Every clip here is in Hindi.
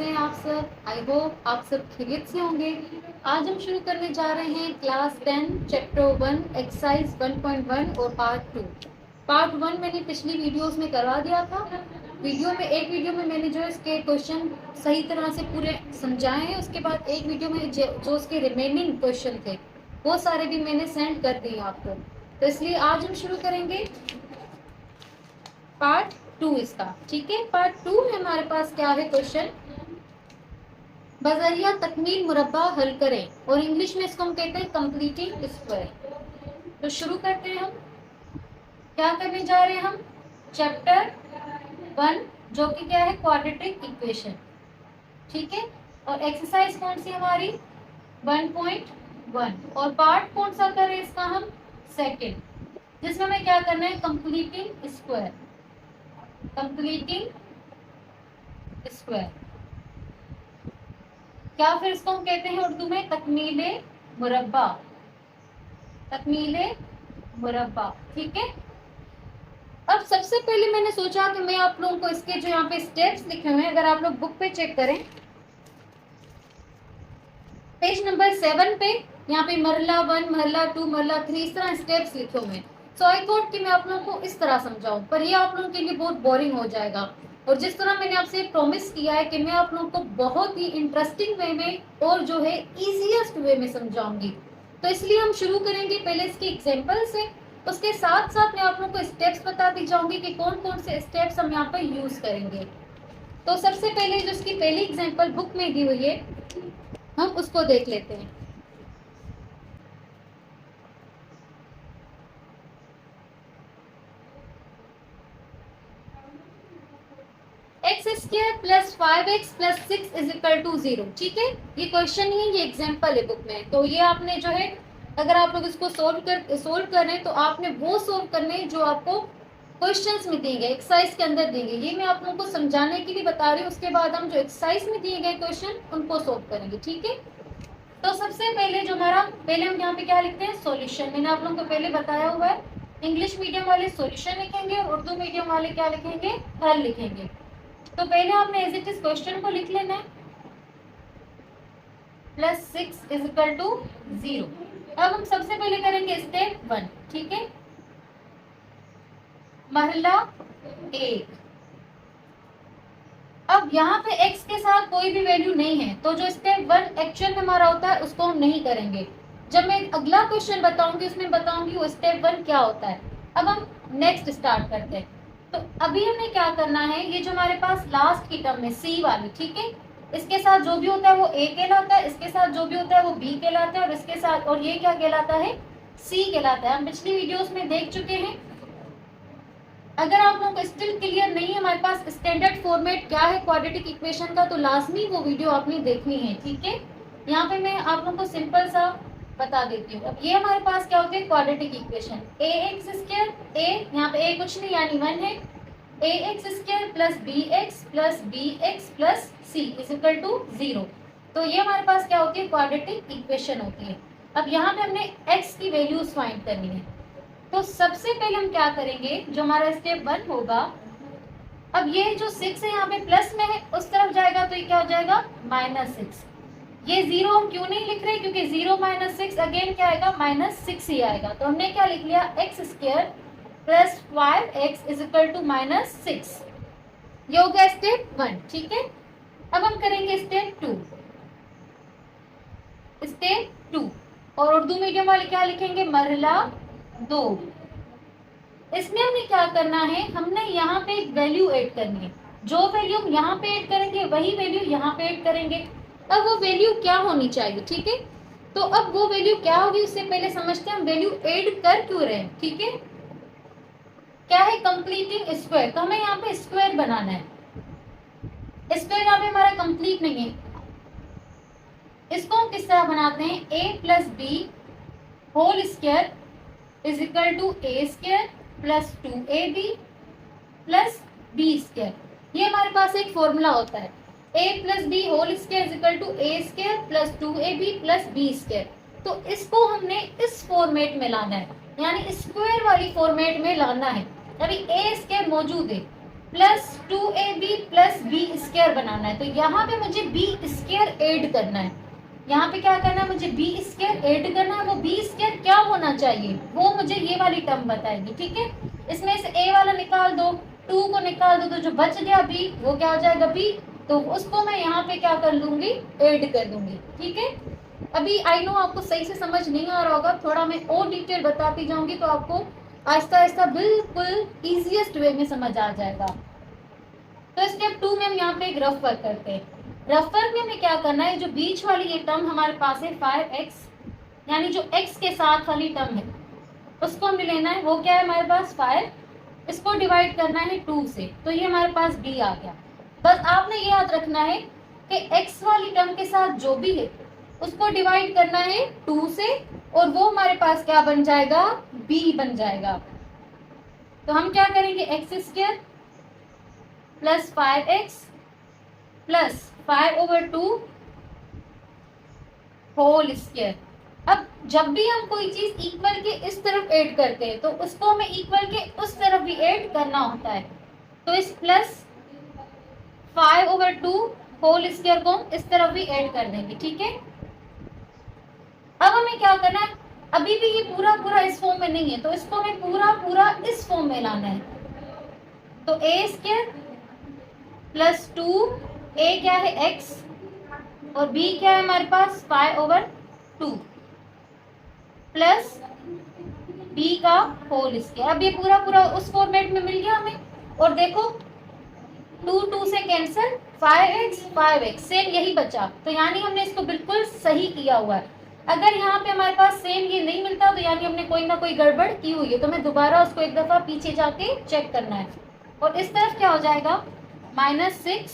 कैसे हैं आप सब? आई होप आप सब खैरियत से होंगे। आज हम शुरू करने जा रहे हैं क्लास 10 चैप्टर 1 एक्सरसाइज 1.1 और पार्ट 2। पार्ट 1 मैंने पिछली वीडियोस में करवा दिया था। एक वीडियो में मैंने जो इसके क्वेश्चन सही तरह से पूरे समझाए हैं, उसके बाद एक वीडियो में जो उसके रिमेनिंग क्वेश्चन थे वो सारे भी मैंने सेंड कर दिए आपको। तो इसलिए आज हम शुरू करेंगे पार्ट 2 इसका। ठीक है, पार्ट 2 में हमारे पास क्या है क्वेश्चन, बजरिया तकमील मुरब्बा हल करें, और इंग्लिश में इसको हम कहते हैं कंप्लीटिंग स्क्वायर। तो शुरू करते हैं। हम क्या करने जा रहे हैं, हम चैप्टर 1 जो कि क्या है क्वाड्रेटिक इक्वेशन। ठीक है, और एक्सरसाइज कौन सी हमारी 1.1, और पार्ट कौन सा करें इसका, हम सेकंड, जिसमें हमें क्या करना है कंप्लीटिंग स्क्वायर। कंप्लीटिंग स्क्वायर क्या फिर इसको हम कहते हैं उर्दू में तकमीले मुरब्बा। तकमीले मुरब्बा। ठीक है, अब सबसे पहले मैंने सोचा कि मैं आप लोगों को इसके जो यहाँ पे स्टेप्स लिखे हुए हैं, अगर आप लोग बुक पे चेक करें पेज नंबर 7 पे, यहाँ पे मरला 1, मरला 2, मरला 3 इस तरह स्टेप्स लिखे हुए हैं। सो आई थॉट कि मैं आप लोगों को इस तरह समझाऊं, पर ये आप लोगों के लिए बहुत बोरिंग हो जाएगा। और जिस तरह मैंने आपसे प्रॉमिस किया है कि मैं आप लोगों को बहुत ही इंटरेस्टिंग वे में और जो है इजीएस्ट वे में समझाऊंगी, तो इसलिए हम शुरू करेंगे पहले इसके एग्जाम्पल से। उसके साथ साथ मैं आप लोगों को स्टेप्स बताती जाऊंगी कि कौन कौन से स्टेप्स हम यहाँ पर यूज करेंगे। तो सबसे पहले जो इसकी पहली एग्जाम्पल बुक में दी हुई है हम उसको देख लेते हैं। X square plus 5x plus 6 is equal to 0। ठीक है, ये क्वेश्चन ही ये एग्जाम्पल है बुक में। तो ये आपने जो है अगर आप लोग इसको सोल्व कर रहे हैं तो आपने वो सोल्व करने जो आपको क्वेश्चंस में देंगे, एक्सरसाइज के अंदर देंगे। ये मैं आप लोगों को समझाने के लिए बता रही हूँ। उसके बाद हम जो एक्सरसाइज में दिए गए क्वेश्चन उनको सोल्व करेंगे। ठीक है, तो सबसे पहले जो हमारा पहले हम यहाँ पे क्या लिखते हैं सॉल्यूशन। मैंने आप लोगों को पहले बताया हुआ है, इंग्लिश मीडियम वाले सॉल्यूशन लिखेंगे और उर्दू मीडियम वाले क्या लिखेंगे, हल लिखेंगे। तो पहले आपने एज इट इज क्वेश्चन को लिख लेना है, प्लस 6 इज इक्वल टू 0। अब हम सबसे पहले करेंगे स्टेप 1। ठीक है, मरला 1। अब यहाँ पे x के साथ कोई भी वैल्यू नहीं है, तो जो स्टेप 1 एक्चुअल में हमारा होता है उसको हम नहीं करेंगे। जब मैं अगला क्वेश्चन बताऊंगी उसमें बताऊंगी वो स्टेप 1 क्या होता है। अब हम नेक्स्ट स्टार्ट करते हैं। तो अभी हमें क्या करना है, ये जो हमारे पास लास्ट की टर्म है सी वाली, ठीक है, इसके साथ जो भी होता है वो a कहलाता है, इसके साथ जो भी होता है वो b कहलाता है, और इसके साथ और ये क्या कहलाता है c कहलाता है। हम पिछली वीडियोस में देख चुके हैं। अगर आप लोगों को स्टिल क्लियर नहीं है हमारे पास स्टैंडर्ड फॉर्मेट क्या है क्वाड्रेटिक इक्वेशन का, तो लाजमी वो वीडियो आपने देखनी है। ठीक है, यहाँ पे मैं आप लोगों को सिंपल सा बता देती हूँ। अब ये हमारे पास क्या होती है quadratic equation, a x square, a यहाँ पे ए कुछ नहीं यानी 1 है, a x square plus b x plus c is equal to 0। तो ये हमारे पास क्या होती है क्वाड्रेटिक इक्वेशन होती है। अब यहाँ पे हमने एक्स की वैल्यूज फाइंड करनी है। तो सबसे पहले हम क्या करेंगे, जो हमारा स्टेप 1 होगा, अब ये जो 6 है यहाँ पे प्लस में है उस तरफ जाएगा तो ये क्या हो जाएगा -6। ये 0 हम क्यों नहीं लिख रहे, क्योंकि 0 - 6 अगेन क्या आएगा -6 ही आएगा। तो हमने क्या लिख लिया X square plus 5x is equal to -6। ये हो गया स्टेप 1। ठीक है, अब हम करेंगे स्टेप 2। स्टेप 2 और उर्दू मीडियम वाले क्या लिखेंगे मरहला 2। इसमें हमें क्या करना है, हमने यहाँ पे एक वैल्यू ऐड करनी है। जो वैल्यू हम यहाँ पे ऐड करेंगे वही वैल्यू यहाँ पे ऐड करेंगे। अब वो वैल्यू क्या होनी चाहिए, ठीक है, तो अब वो वैल्यू क्या होगी उससे पहले समझते हैं हम वैल्यू ऐड कर क्यों रहे हैं। ठीक है, क्या है कंप्लीटिंग स्क्वायर, तो हमें यहाँ पे स्क्वायर बनाना है। स्क्वायर यहाँ पे हमारा कंप्लीट नहीं है। इसको हम किस तरह बनाते हैं, a plus B whole square is equal to A square plus 2ab plus B square. ये हमारे पास एक फॉर्मूला होता है, a plus B whole square is equal to A square plus 2ab plus B square. तो इसको हमने इस फॉर्मेट में लाना है, यानी स्क्वायर वाली फॉर्मेट में लाना है। अभी ए स्क्वायर मौजूद है plus 2ab plus B square बनाना है। तो यहाँ पे मुझे बी स्क्वायर ऐड करना है। यहाँ पे क्या करना है, मुझे बी स्क्वायर ऐड करना है। वो बी स्क्वायर क्या होना चाहिए वो मुझे ये वाली टर्म बताएगी, ठीक है। इसमें से ए वाला निकाल दो, 2 को निकाल दो, तो जो बच गया बी वो क्या हो जाएगा बी। तो उसको मैं यहाँ पे क्या कर लूंगी, ऐड कर दूंगी, ठीक है। अभी आई नो आपको सही से समझ नहीं आ रहा होगा, थोड़ा मैं और डिटेल बताती जाऊंगी तो आपको आहिस्ता आहिस्ता बिल्कुल इजीएस्ट वे में समझ आ जाएगा। तो स्टेप 2 में हम यहाँ पे एक रफ वर्क करते हैं। रफ वर्क में हमें क्या करना है, जो बीच वाली ये टर्म हमारे पास है 5x, यानी जो x के साथ वाली टर्म है उसको हमें लेना है। वो क्या है हमारे पास 5, इसको डिवाइड करना है 2 से, तो ये हमारे पास b आ गया। बस आपने ये याद रखना है कि x वाली टर्म के साथ जो भी है उसको डिवाइड करना है 2 से, और वो हमारे पास क्या बन जाएगा, b बन जाएगा। तो हम क्या करेंगे, X square plus 5x plus 5/2 whole square. अब जब भी हम कोई चीज इक्वल के इस तरफ ऐड करते हैं तो उसको हमें इक्वल के उस तरफ भी ऐड करना होता है। तो इस प्लस 5/2 होल स्क्वायर को हम इस तरफ भी ऐड कर देंगे, ठीक है। अब हमें क्या करना है, अभी भी ये पूरा पूरा इस फॉर्म में नहीं है तो इसको हमें पूरा पूरा इस फॉर्म में लाना है। तो ए स्क्वायर प्लस 2, ए क्या है x और b क्या है हमारे पास 5/2 प्लस b का होल स्क्वायर। अब ये पूरा पूरा उस फॉर्मेट में मिल गया हमें। और देखो 2 से कैंसिल, 5x सेम यही बचा, तो यानी हमने इसको बिल्कुल सही किया हुआ है। अगर यहाँ पे हमारे पास सेम ये नहीं मिलता तो यानी हमने कोई ना कोई गड़बड़ की हुई है, तो मैं दोबारा उसको एक दफा पीछे जाके चेक करना है। और इस तरफ क्या हो जाएगा, -6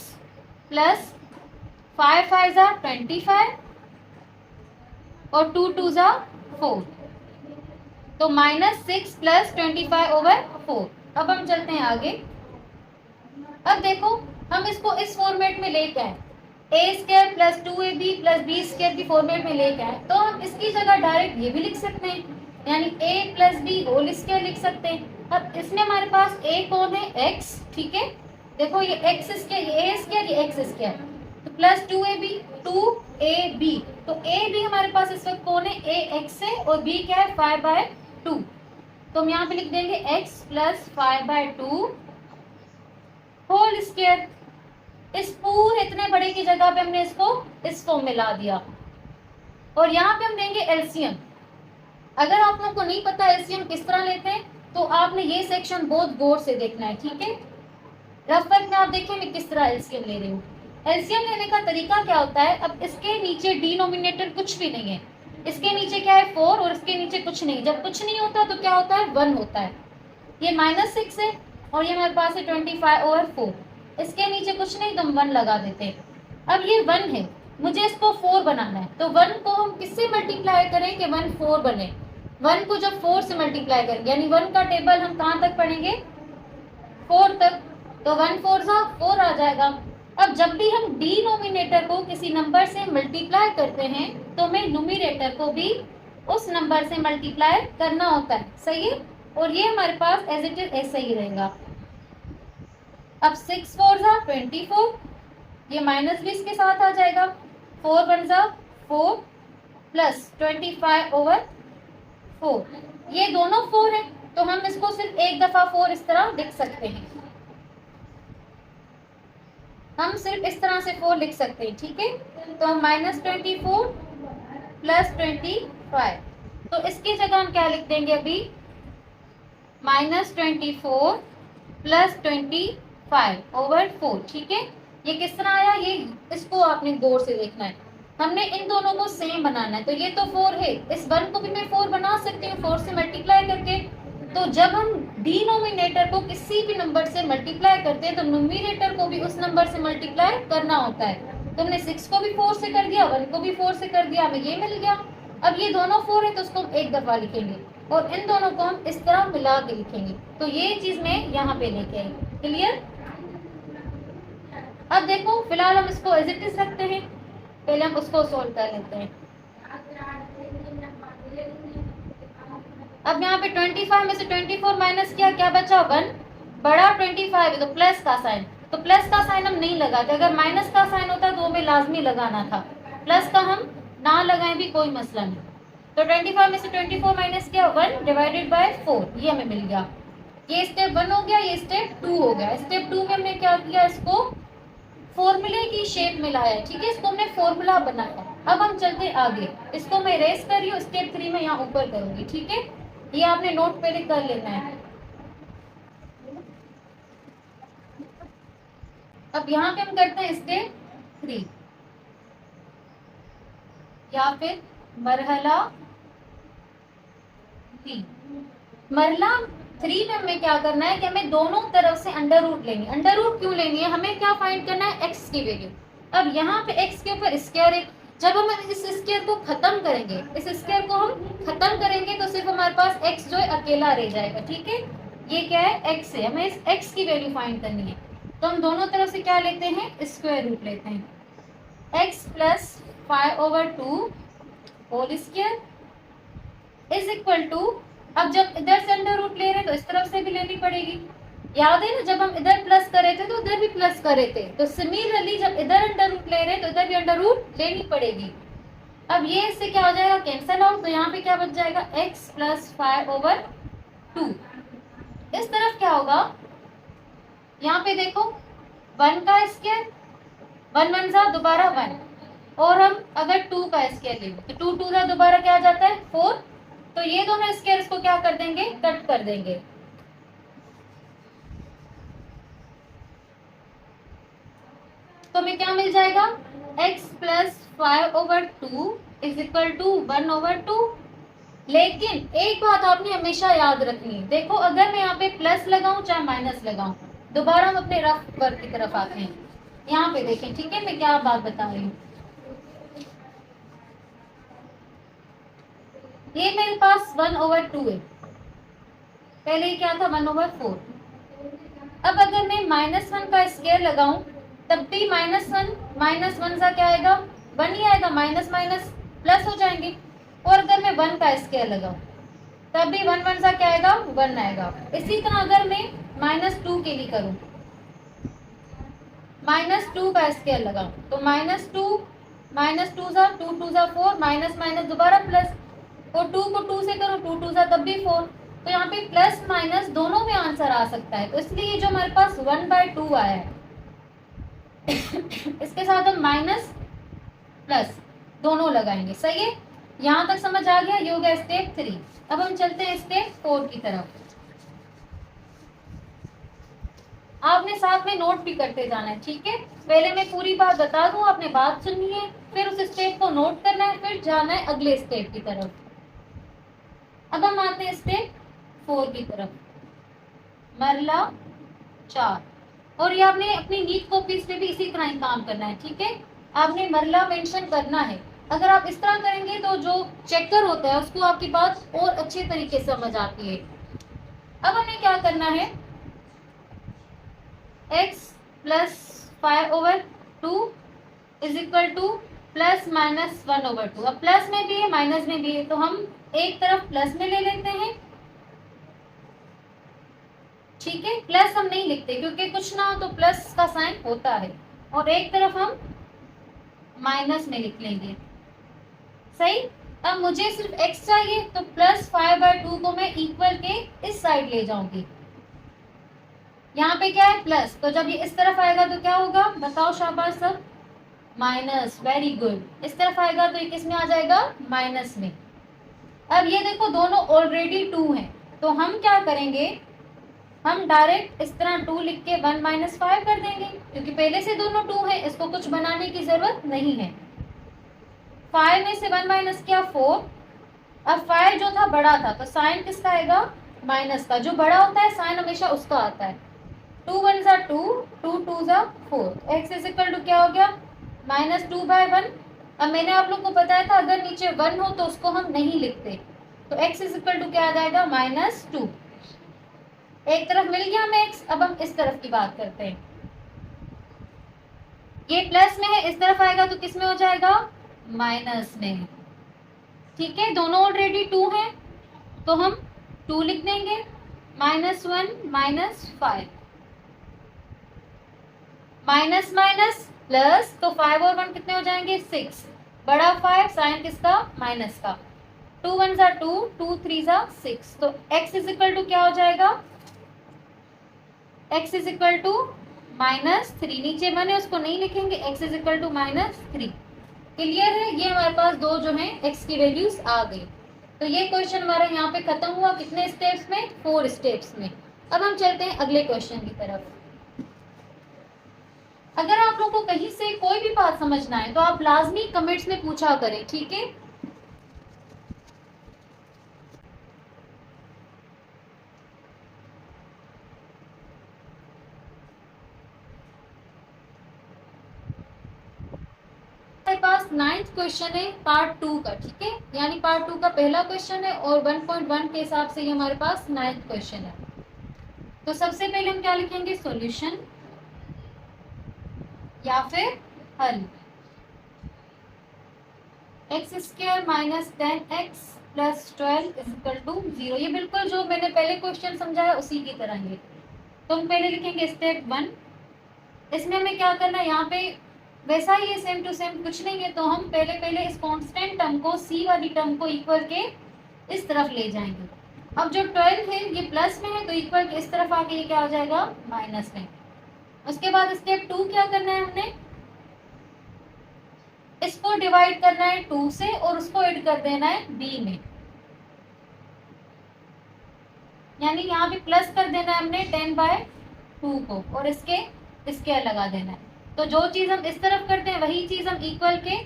प्लस 5 × 25 और 2 × 4, तो -6 प्लस 25/4। अब हम चलते हैं आगे। अब देखो हम इसको इस फॉर्मेट में लेके आए, a square plus 2ab plus B square की फॉर्मेट में लेके आए, तो हम इसकी जगह डायरेक्ट ये भी लिख सकते हैं, यानी a plus B whole square लिख सकते हैं। अब इसमें हमारे पास a कौन है, x, ठीक है। देखो ये x स्क्वायर, ये a स्क्वायर, ये x स्क्वायर, तो प्लस 2ab, तो a भी हमारे पास इस वक्त कौन है, ax है, और b क्या है 5/2। तो हम यहाँ पे लिख देंगे x प्लस 5/2 होल स्क्वायर। इस पूरे इतने बड़े की जगह पे हमने इसको इस फॉर्म में ला दिया। और यहाँ पे हम देंगे एलसीएम। अगर आप लोगों को नहीं पता एलसीएम किस तरह लेते हैं तो आपने ये सेक्शन बहुत गौर से देखना है, ठीक है। रफ वर्क में आप देखिए मैं किस तरह एलसीएम ले रही हूँ। एलसीएम लेने का तरीका क्या होता है, अब इसके नीचे डिनोमिनेटर कुछ भी नहीं है, इसके नीचे क्या है 4 और इसके नीचे कुछ नहीं। जब कुछ नहीं होता तो क्या होता है, 1 होता है। ये -6 है और ये हमारे पास है 25/4, इसके नीचे कुछ नहीं तो हम 1 लगा देते हैं। अब ये 1 है, मुझे इसको 4 बनाना है, तो 1 को हम किससे मल्टीप्लाई करें कि 1 4 बने। 1 को जब 4 से मल्टीप्लाई करेंगे, यानी 1 का टेबल हम कहाँ तक पढ़ेंगे, 4 तक, तो 1 4 4 आ जाएगा। अब जब भी हम डिनोमिनेटर को किसी नंबर से मल्टीप्लाई करते हैं तो हमें न्यूमरेटर को भी उस नंबर से मल्टीप्लाई करना होता है, सही है। और ये हमारे पास एज इट इज ऐसा ही रहेगा। अब 6 4 24, ये माइनस भी इसके साथ आ जाएगा, 4 1 4 प्लस 25/4, ये दोनों 4 है तो हम इसको सिर्फ एक दफा 4 इस तरह लिख सकते हैं, हम सिर्फ इस तरह से 4 लिख सकते हैं, ठीक है। तो हम -24 प्लस 25, तो इसकी जगह हम क्या लिख देंगे अभी, -24 प्लस 25/4, ठीक है। ये किस तरह आया, ये इसको आपने गौर से देखना है। हमने इन दोनों को सेम बनाना है, तो ये तो 4 है, इस 1 को भी मैं 4 बना सकती हूँ 4 से मल्टीप्लाई करके। तो जब हम डिनोमिनेटर को किसी भी नंबर से मल्टीप्लाई करते हैं तो न्यूमरेटर को भी उस नंबर से मल्टीप्लाई करना होता है। तो हमने 6 को भी 4 से कर दिया, 1 को भी 4 से कर दिया, हमें ये मिल गया। अब ये दोनों 4 है तो उसको हम एक दफा लिखेंगे और इन दोनों को हम इस तरह मिला के लिखेंगे। तो ये चीज मैं यहाँ पे लेके आई, क्लियर। अब देखो फिलहाल हम इसको एज इट इज रखते हैं, पहले हम उसको सोल्व कर लेते हैं। अब यहाँ पे 25 में से 24 माइनस किया, क्या बचा 1, बड़ा 25 है तो प्लस का साइन, तो प्लस का साइन हम नहीं लगाते, अगर माइनस का साइन होता तो हमें लाजमी लगाना था, प्लस का हम ना लगाए भी कोई मसला नहीं। तो 25 में से 24 माइनस किया 1 डिवाइडेड बाय 4, ये हमें मिल गया। ये स्टेप 1 हो गया, ये स्टेप 2 हो गया। स्टेप 2 में हमने क्या किया, इसको फॉर्मूले की शेप में लाया है, ठीक है, इसको हमने फॉर्मूला बनाया। अब हम चलते आगे, इसको मैं रेस कर रही हूँ, स्टेप 3 में यहाँ ऊपर करूंगी, ठीक है, ये आपने नोट पहले कर लेना है। अब यहाँ पे हम करते हैं स्टेप 3 या फिर मरहला 3। मरहला 3 में हमें क्या करना है कि हमें दोनों तरफ से अंडर रूट लेनी है। अंडर रूट क्यों लेनी है, हमें क्या फाइंड करना है, एक्स की वैल्यू। अब यहाँ पे एक्स के ऊपर स्क्वायर है, जब हम इस स्क्वायर को खत्म करेंगे, इस स्क्वायर को हम खत्म करेंगे तो सिर्फ हमारे पास एक्स जो है अकेला रह जाएगा, ठीक है, ये क्या है, एक्स है, हमें इस एक्स की वैल्यू फाइंड करनी है। तो हम दोनों तरफ से क्या लेते हैं, स्क्वायर रूट लेते हैं, X plus 5/2 whole square is equal to, अब जब इधर से अंडर रूट ले रहे हैं तो इस तरफ से भी लेनी पड़ेगी। याद है ना, जब हम इधर प्लस कर रहे थे तो उधर भी प्लस कर रहे थे, तो सिमिलरली जब इधर अंडर रूट ले रहे हैं तो इधर भी अंडर रूट लेनी पड़ेगी। अब ये इससे क्या हो जाएगा, कैंसिल आउट, तो यहाँ पे क्या बच जाएगा, x प्लस 5/2। इस तरफ क्या होगा, यहाँ पे देखो 1 का स्क्वायर, 1 1 जा दोबारा 1, और हम अगर 2 का स्क्वायर ले तो 2 2 जा दोबारा क्या आ जाता है 4, तो ये दोनों स्क्वायर को क्या कर देंगे, कट कर देंगे। तो हमें क्या मिल जाएगा, x plus 5/2 is equal to 1/2। लेकिन एक बात आपने हमेशा याद रखनी है, देखो अगर मैं यहाँ पे प्लस लगाऊं चाहे माइनस लगाऊं, दोबारा हम अपने रफ वर्क की तरफ आते हैं। यहाँ पे देखें, ठीक है, मैं क्या बात बता रही हूँ, ये मेरे पास 1/2 है, पहले क्या था 1/4। अब अगर मैं -1 का स्क्वायर लगाऊं तब भी -1 सा क्या आएगा, 1 ही आएगा, माइनस माइनस प्लस हो जाएंगे। और अगर मैं 1 का स्क्वायर लगाऊं तब भी 1 1 सा क्या आएगा, 1 आएगा। इसी तरह अगर मैं -2 के लिए करूं, -2 का स्क्वायर लगाऊं तो -2 सा 2 2 सा 4, माइनस माइनस दोबारा प्लस, और 2 को 2 से करो 2 2 सा तब भी 4, तो यहाँ पे प्लस माइनस दोनों में आंसर आ सकता है। तो इसलिए जो हमारे पास 1/2 आया है इसके साथ हम माइनस प्लस दोनों लगाएंगे, सही है, यहाँ तक समझ आ गया, ये हो गया स्टेप 3। अब हम चलते हैं स्टेप 4 की तरफ। आपने साथ में नोट भी करते जाना है, ठीक है, पहले मैं पूरी बात बता दूं, आपने बात सुननी है, फिर उस स्टेप को नोट करना है, फिर जाना है अगले स्टेप की तरफ। अब हम आते हैं स्टेप 4 की तरफ, मरला 4, और ये आपने अपनी नीट कॉपीज पे भी इसी तरह ही काम करना है, ठीक है, आपने मरला मेंशन करना है। अगर आप इस तरह करेंगे तो जो चेकर होता है उसको आपकी बात और अच्छे तरीके से समझ आती है। अब हमें क्या करना है, x plus 5/2 is equal two plus minus 1/2। अब प्लस में भी है माइनस में भी है, तो हम एक तरफ प्लस में ले लेते हैं, ठीक है, प्लस हम नहीं लिखते क्योंकि कुछ ना हो तो प्लस का साइन होता है, और एक तरफ हम माइनस में लिख लेंगे, सही। अब मुझे सिर्फ x चाहिए तो प्लस 5/2 को मैं इक्वल के इस साइड ले जाऊंगी, यहाँ पे क्या है प्लस, तो जब ये इस तरफ आएगा तो क्या होगा, बताओ शाबाश सब, माइनस, वेरी गुड। इस तरफ आएगा तो ये किस में आ जाएगा, माइनस में। अब ये देखो दोनों ऑलरेडी 2 हैं, तो हम क्या करेंगे, हम डायरेक्ट इस तरह 2 लिख के 1 - 5 कर देंगे, क्योंकि पहले से दोनों 2 हैं, इसको कुछ बनाने की जरूरत नहीं है। 5 में से 1 माइनस किया 4, अब 5 जो था बड़ा था तो साइन किसका आएगा, माइनस का, जो बड़ा होता है साइन हमेशा उसका आता है। 2 1 सा 2, 2 2 सा 4, x इज इक्वल टू क्या हो गया, -2/1। अब मैंने आप लोग को बताया था अगर नीचे 1 हो तो उसको हम नहीं लिखते, तो x इज इक्वल टू क्या आ जाएगा, -2। एक तरफ मिल गया हमें x, अब हम इस तरफ की बात करते हैं, ये प्लस में है, इस तरफ आएगा तो किस में हो जाएगा, माइनस में, ठीक है, दोनों ऑलरेडी 2 हैं तो हम 2 लिख देंगे, -1 -5 माइनस माइनस प्लस, तो 5 और 1 कितने हो जाएंगे 6, बड़ा 5 साइन किसका माइनस का, 2 1 जा 2, 2 3 जा 6, तो x इज इक्वल टू क्या हो जाएगा, x इज इक्वल टू -3, नीचे बने उसको नहीं लिखेंगे, x is equal to -3। Clear है, ये हमारे पास दो जो है x की वैल्यूज आ गई। तो ये क्वेश्चन हमारा यहाँ पे खत्म हुआ, कितने स्टेप्स में, 4 स्टेप्स में। अब हम चलते हैं अगले क्वेश्चन की तरफ। अगर आप लोगों को कहीं से कोई भी बात समझना है तो आप लाजमी कमेंट्स में पूछा करें, ठीक है। हमारे पास 9th क्वेश्चन है पार्ट 2 का, ठीक है, यानी पार्ट 2 का पहला क्वेश्चन है और 1.1 के हिसाब से ये हमारे पास 9th क्वेश्चन है। तो सबसे पहले हम क्या लिखेंगे, सॉल्यूशन या फिर हल। x² minus 10x plus 12 is equal to 0। ये बिल्कुल जो मैंने पहले क्वेश्चन समझाया उसी की तरह है। तो हम पहले लिखेंगे स्टेप 1, इसमें हमें क्या करना है, यहाँ पे वैसा ही है, सेम टू सेम, कुछ नहीं है। तो हम पहले इस कांस्टेंट टर्म को, सी वाली टर्म को इक्वल के इस तरफ ले जाएंगे। अब जो 12 है ये प्लस में है, तो इक्वल के इस तरफ आके ये क्या हो जाएगा, माइनस में। उसके बाद स्टेप 2 क्या करना है, हमने इसको डिवाइड करना है 2 से और उसको ऐड कर देना है b में, यानी यहाँ पे प्लस कर देना है हमने 10/2 को और इसके स्क्वायर लगा देना है। तो जो चीज हम इस तरफ करते हैं वही चीज हम इक्वल के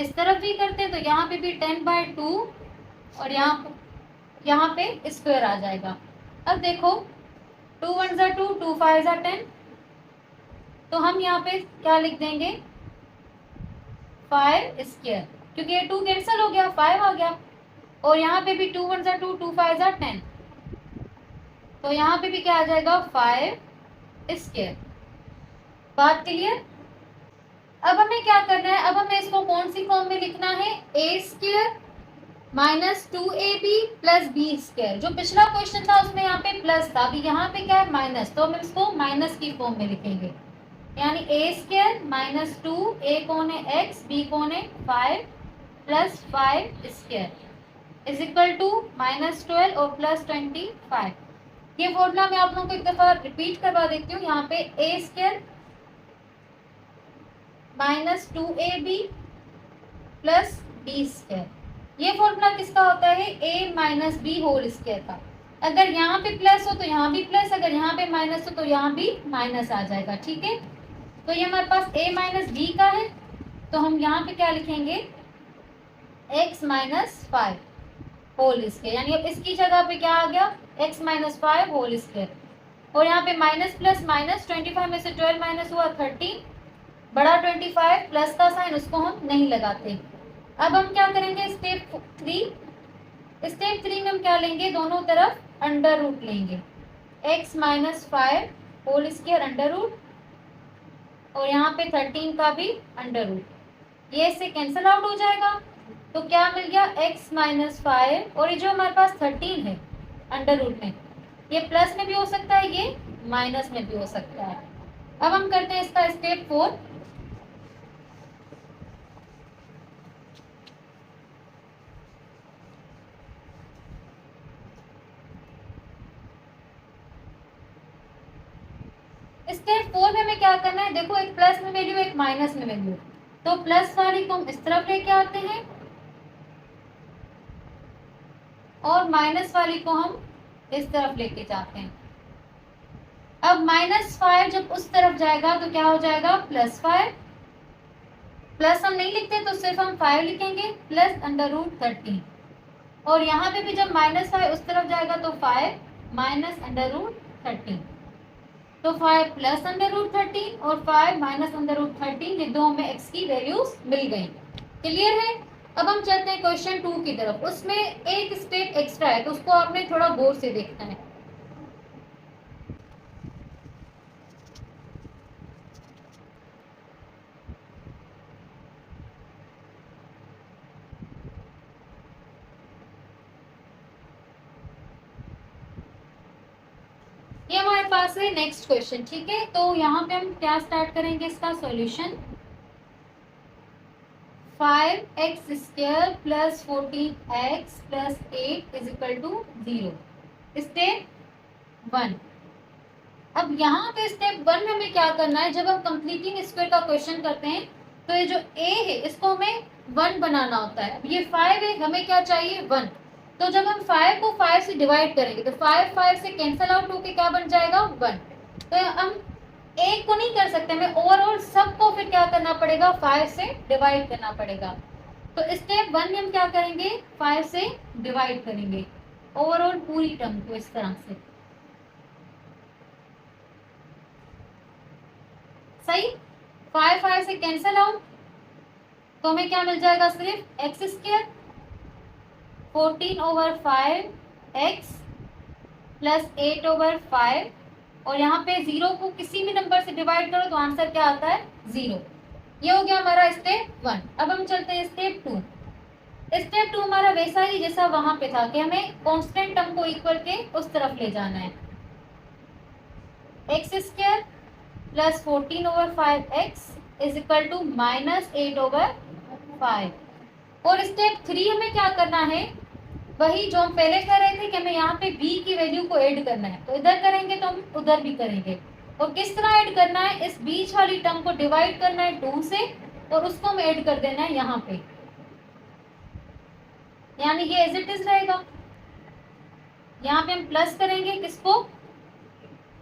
इस तरफ भी करते हैं। तो यहाँ पे भी 10/2 और यहाँ पे स्क्वायर आ जाएगा। अब देखो 2 1 जा 2, 2 5 जा 10, तो हम यहाँ पे क्या लिख देंगे, 5 स्क्वायर, क्योंकि ये 2 कैंसिल हो गया, 5 आ गया। और यहाँ पे भी 2 1 जा 2, 2 5 जा 10, तो यहाँ पे भी क्या आ जाएगा, 5 स्क्वायर। बात क्लियर। अब हमें क्या करना है, अब हमें इसको कौन सी फॉर्म में लिखना है, a² minus 2ab plus b²। जो पिछला क्वेश्चन था उसमें यहाँ पे प्लस था, अभी यहाँ पे क्या है माइनस, तो हम इसको माइनस की फॉर्म में लिखेंगे, यानी a² माइनस 2, a कौन है x, b कौन है 5 प्लस 5² इज इक्वल टू -12 और प्लस 25। ये फॉर्मूला मैं आप लोगों को एक दफा रिपीट करवा देती हूँ। यहाँ पे a² minus 2ab plus b², ये फॉर्मूला किसका होता है, a minus B whole square का। अगर यहाँ पे प्लस हो तो यहाँ भी प्लस, अगर यहाँ पे माइनस हो तो यहाँ भी माइनस आ जाएगा, ठीक है। तो ये हमारे पास a माइनस बी का है, तो हम यहाँ पे क्या लिखेंगे, x माइनस 5 होल स्क्वायर, यानी अब इसकी जगह पे क्या आ गया, x माइनस 5 होल स्क्वायर। और यहाँ पे माइनस प्लस माइनस, 25 में से 12 माइनस हुआ 13, बड़ा 25 प्लस का साइन उसको हम नहीं लगाते। अब हम क्या करेंगे, स्टेप 3 में हम क्या लेंगे, दोनों तरफ अंडर रूट लेंगे, x minus 5 whole square under root और यहाँ पे 13 का भी अंडर रूट, ये इससे कैंसिल आउट हो जाएगा। तो क्या मिल गया, x माइनस 5 और ये जो हमारे पास 13 है अंडर रूट में, ये प्लस में भी हो सकता है, ये माइनस में भी हो सकता है। अब हम करते हैं इसका स्टेप 4। स्टेप 4 में हमें क्या करना है, देखो एक प्लस में वैल्यू एक माइनस में वैल्यू, तो प्लस वाली को हम इस तरफ लेके आते हैं और माइनस वाली को हम इस तरफ लेके जाते हैं। अब -5 जब उस तरफ जाएगा तो क्या हो जाएगा, +5, प्लस हम नहीं लिखते तो सिर्फ हम 5 लिखेंगे प्लस अंडर रूट 13। और यहाँ पे भी जब -5 उस तरफ जाएगा तो 5 माइनस अंडर रूट 13, तो 5 प्लस अंडर रूट 13 और 5 माइनस अंडर रूट 13, ये दो हमें x की वैल्यूज मिल गई। क्लियर है। अब हम चलते हैं क्वेश्चन 2 की तरफ, उसमें एक स्टेप एक्स्ट्रा है तो उसको आपने थोड़ा गौर से देखना है। पास है नेक्स्ट क्वेश्चन, ठीक है। तो यहाँ पे हम क्या स्टार्ट करेंगे, इसका solution 5x² plus 14x plus 8 is equal to 0, step 1। अब यहाँ पे स्टेप 1 में हमें क्या करना है, जब हम कंप्लीटिंग स्क्वायर का क्वेश्चन करते हैं तो ये जो a है इसको हमें 1 बनाना होता है। अब ये 5 है, हमें क्या चाहिए 1। तो जब हम 5 को 5 से डिवाइड करेंगे तो 5 5 से कैंसल आउट होके क्या बन जाएगा 1। तो हम एक को नहीं कर सकते, हमें ओवरऑल सबको फिर क्या करना पड़ेगा 5 से डिवाइड करना पड़ेगा। तो स्टेप 1 में हम क्या करेंगे 5 से डिवाइड करेंगे ओवरऑल पूरी टर्म को इस तरह से, सही। 5 5 से कैंसल आउट तो हमें क्या मिल जाएगा, सिर्फ x² 14/5x प्लस 8/5, और यहाँ पे 0 को किसी भी नंबर से डिवाइड करो तो आंसर क्या आता है 0। ये हो गया हमारा स्टेप 1। अब हम चलते हैं स्टेप 2। स्टेप 2 हमारा वैसा ही जैसा वहां पे था कि हमें कांस्टेंट टर्म को इक्वल के उस तरफ ले जाना है। x² plus 14/5x is equal to minus 8/5। और स्टेप 3 हमें क्या करना है, वही जो हम पहले कर रहे थे कि हमें यहाँ पे b की वैल्यू को ऐड करना है। तो इधर करेंगे तो हम उधर भी करेंगे। और किस तरह ऐड करना है, इस बीच वाली टर्म को डिवाइड करना है 2 से और उसको हम ऐड कर देना है यहाँ पे, यानी ये एज इट इज रहेगा। यहाँ पे हम प्लस करेंगे किसको,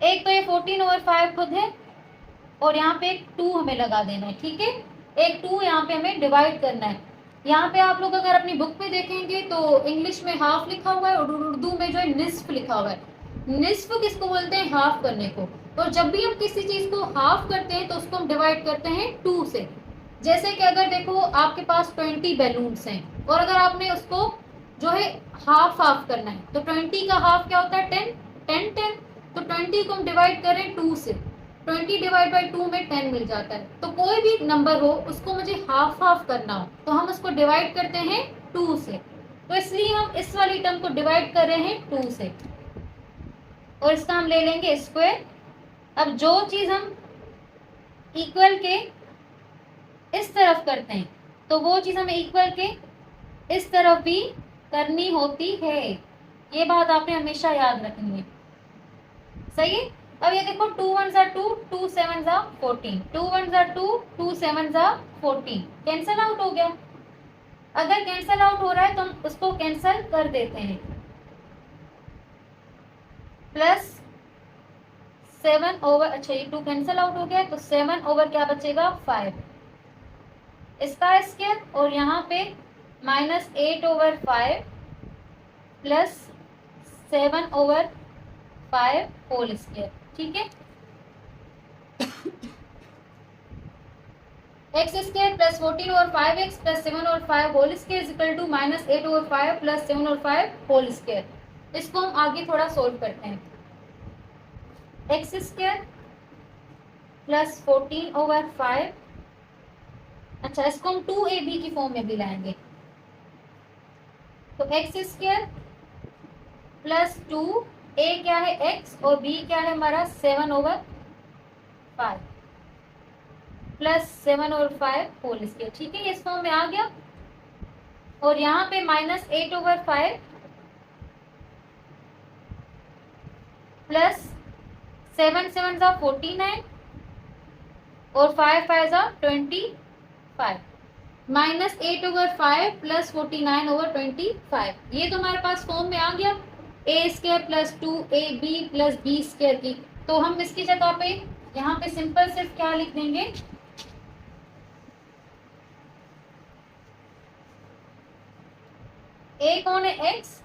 एक तो ये 14/5 खुद है और यहाँ पे एक 2 हमें लगा देना है, ठीक है। एक 2 यहाँ पे हमें डिवाइड करना है। यहाँ पे आप लोग अगर अपनी बुक में देखेंगे तो इंग्लिश में हाफ लिखा हुआ है और उर्दू में जो है निस्फ लिखा हुआ है। निस्फ किसको बोलते हैं, हाफ करने को। तो जब भी हम किसी चीज को हाफ करते हैं तो उसको हम डिवाइड करते हैं 2 से। जैसे कि अगर देखो आपके पास 20 बैलून्स हैं और अगर आपने उसको जो है हाफ हाफ करना है तो 20 का हाफ क्या होता है 10 10 10। तो 20 को हम डिवाइड करें 2 से, 20 डिवाइड बाई 2 में 10 मिल जाता है। तो कोई भी नंबर हो उसको मुझे हाफ हाफ करना हो तो हम उसको डिवाइड करते हैं 2 से। तो इसलिए हम इस वाली टर्म को डिवाइड कर रहे हैं 2 से और इसका हम ले लेंगे स्क्वायर। अब जो चीज हम इक्वल के इस तरफ करते हैं तो वो चीज हमें इक्वल के इस तरफ भी करनी होती है। ये बात आपने हमेशा याद रखनी है, सही है। अब ये देखो 2 1 2 2 7 14, 2 1 2 2 7 14 कैंसल आउट हो गया। अगर कैंसल आउट हो रहा है तो हम उसको कैंसल कर देते हैं। प्लस 7 ओवर, अच्छा ये 2 कैंसल आउट हो गया तो 7 ओवर क्या बचेगा 5 इसका स्क्वायर, और यहाँ पे माइनस 8/5 प्लस 7/5 होल स्क्वायर, ठीक है। x² plus 14/5x plus 7/5 whole square is equal to minus 8/5 plus 7/5 whole square. इसको हम आगे थोड़ा सोल्व करते हैं। x² प्लस 14/5, अच्छा इसको हम 2ab की फॉर्म में भी लाएंगे। तो x² प्लस 2, a क्या है x और b क्या है हमारा 7/5 प्लस 7/5 होल स्क्वायर, ठीक है। ये इस फॉर्म में आ गया। और यहाँ पे माइनस 8/5 प्लस 7 7 49 और 5 5 25, माइनस 8/5 प्लस 49/25। ये तो हमारे पास फॉर्म में आ गया a² plus 2ab plus b² की। तो हम इसकी जगह पे यहाँ पे सिंपल सिर्फ क्या लिख देंगे, a कौन है x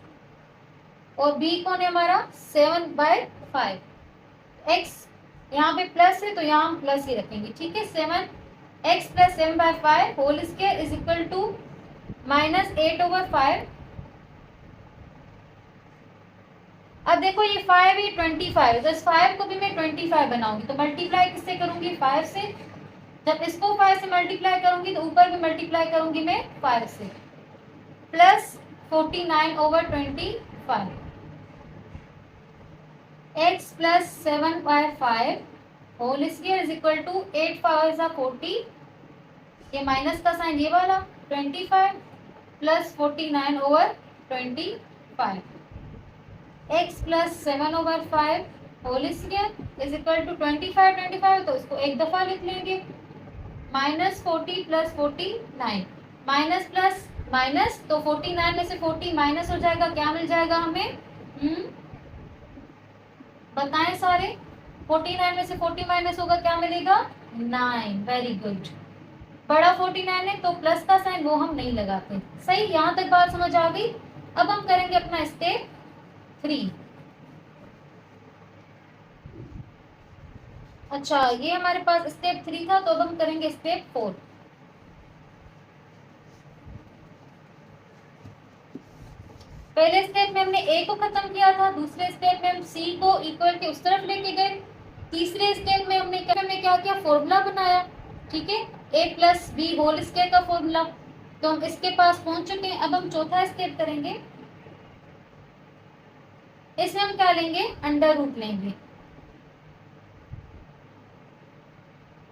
और b कौन है हमारा 7/5। x यहाँ पे प्लस है तो यहाँ हम प्लस ही रखेंगे, ठीक है। 7x plus 7/5 whole square is equal to minus 8/5। अब देखो ये 5 है 25, तो इस 5 को भी मैं 25 बनाऊंगी तो मल्टीप्लाई किससे करूंगी 5 से। जब इसको 5 से मल्टीप्लाई करूंगी तो ऊपर भी मल्टीप्लाई करूंगी मैं 5 से, plus 49/25। x plus 7/5 whole square is equal to 8 5 40, ये माइनस का साइन ये वाला 25 plus 49/25, x plus 7/5 whole square is equal to 25 तो इसको एक दफा लिख लेंगे, minus 40 plus 49, minus plus minus तो 49 में से 40 माइनस हो जाएगा, क्या मिल जाएगा हमें? बताएं सारे, 49 में से 40 माइनस होगा, क्या मिलेगा? 9। Very good. बड़ा 49 है तो प्लस का साइन वो हम नहीं लगाते। सही, यहाँ तक बात समझ आ गई। अब हम करेंगे अपना स्टेप 3। अच्छा, ये हमारे पास स्टेप 3 था, तो अब हम करेंगे स्टेप 4। पहले स्टेप में हमने ए को खत्म किया था, दूसरे स्टेप में हम सी को इक्वल के उस तरफ लेके गए, तीसरे स्टेप में हमने क्या किया? फॉर्मूला बनाया। ठीक है, ए प्लस बी होल स्क्वायर का फॉर्मूला, तो हम इसके पास पहुंच चुके हैं। अब हम चौथा स्टेप करेंगे, इसमें हम क्या लेंगे? अंडर रूट लेंगे।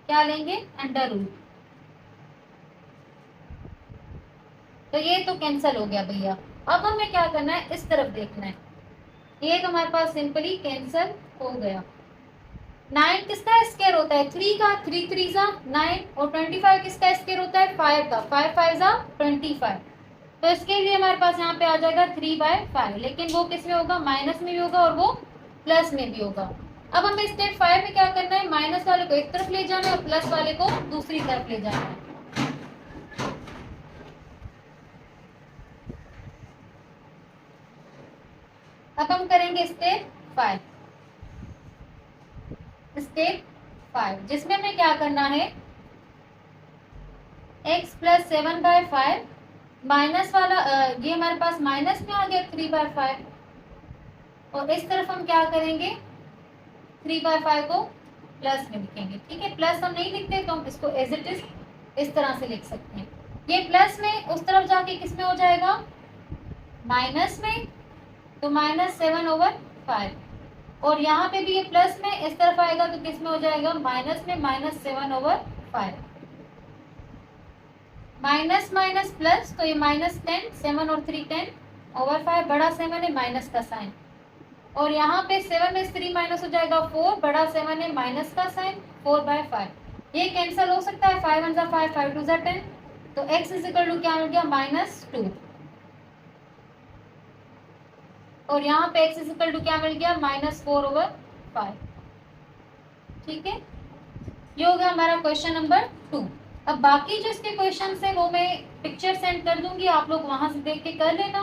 क्या लेंगे? Under root. तो ये तो कैंसिल हो गया भैया। अब हमें क्या करना है? इस तरफ देखना है। ये तो हमारे पास सिंपली कैंसिल हो गया। 9 किसका स्क्वायर होता है? 3 का। 3 3 जा 9, और 25 किसका स्क्वायर होता है? 5 का। 5 5 जा 25। तो इसके लिए हमारे पास यहाँ पे आ जाएगा 3/5, लेकिन वो किस में होगा? माइनस में भी होगा और वो प्लस में भी होगा। अब हमें स्टेप 5 में क्या करना है? माइनस वाले को एक तरफ ले जाना है और प्लस वाले को दूसरी तरफ ले जाना है। अब हम करेंगे स्टेप 5। स्टेप 5 जिसमें हमें क्या करना है? x प्लस 7/5 माइनस वाला ये हमारे पास माइनस में आ गया 3/5, और इस तरफ हम क्या करेंगे? 3/5 को प्लस में लिखेंगे। ठीक है, प्लस हम नहीं लिखते तो हम इसको एज इट इज इस तरह से लिख सकते हैं। ये प्लस में उस तरफ जाके किस में हो जाएगा? माइनस में, तो -7/5, और यहाँ पे भी ये प्लस में इस तरफ आएगा तो किस में हो जाएगा? माइनस में, -7/5। माइनस माइनस प्लस, तो ये -10, 7 और 3 10/5, बड़ा 7 है, माइनस का साइन, और यहाँ पे 7 में 3 माइनस हो जाएगा 4, बड़ा 7 है, माइनस का साइन, 4/5। ये कैंसिल हो सकता है, 5 1 5, 5 2 10, तो x इज इक्वल टू क्या मिल गया? -2, और यहाँ पे x इज इक्वल टू क्या मिल गया? -4/5। ठीक है, ये हो गया हमारा क्वेश्चन नंबर 2। अब बाकी जो इसके क्वेश्चन है वो मैं पिक्चर सेंड कर दूंगी, आप लोग वहां से देख के कर लेना।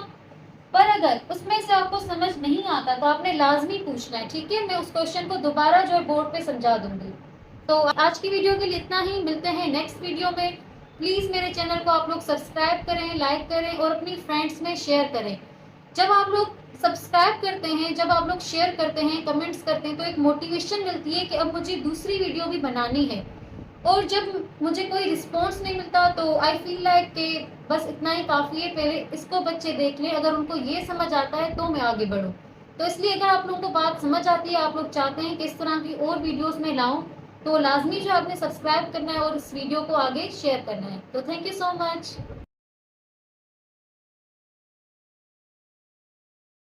पर अगर उसमें से आपको समझ नहीं आता तो आपने लाजमी पूछना है। ठीक है, मैं उस क्वेश्चन को दोबारा जो है बोर्ड पे समझा दूंगी। तो आज की वीडियो के लिए इतना ही, मिलते हैं नेक्स्ट वीडियो में। प्लीज़ मेरे चैनल को आप लोग सब्सक्राइब करें, लाइक करें और अपनी फ्रेंड्स में शेयर करें। जब आप लोग सब्सक्राइब करते हैं, जब आप लोग शेयर करते हैं, कमेंट्स करते हैं, तो एक मोटिवेशन मिलती है कि अब मुझे दूसरी वीडियो भी बनानी है। और जब मुझे कोई रिस्पॉन्स नहीं मिलता तो आई फील लाइक कि बस इतना ही काफ़ी है, पहले इसको बच्चे देख लें, अगर उनको ये समझ आता है तो मैं आगे बढ़ूँ। तो इसलिए अगर आप लोगों को बात समझ आती है, आप लोग चाहते हैं कि इस तरह की और वीडियोस में लाऊं, तो लाजमी जो आपने सब्सक्राइब करना है और इस वीडियो को आगे शेयर करना है। तो थैंक यू सो मच।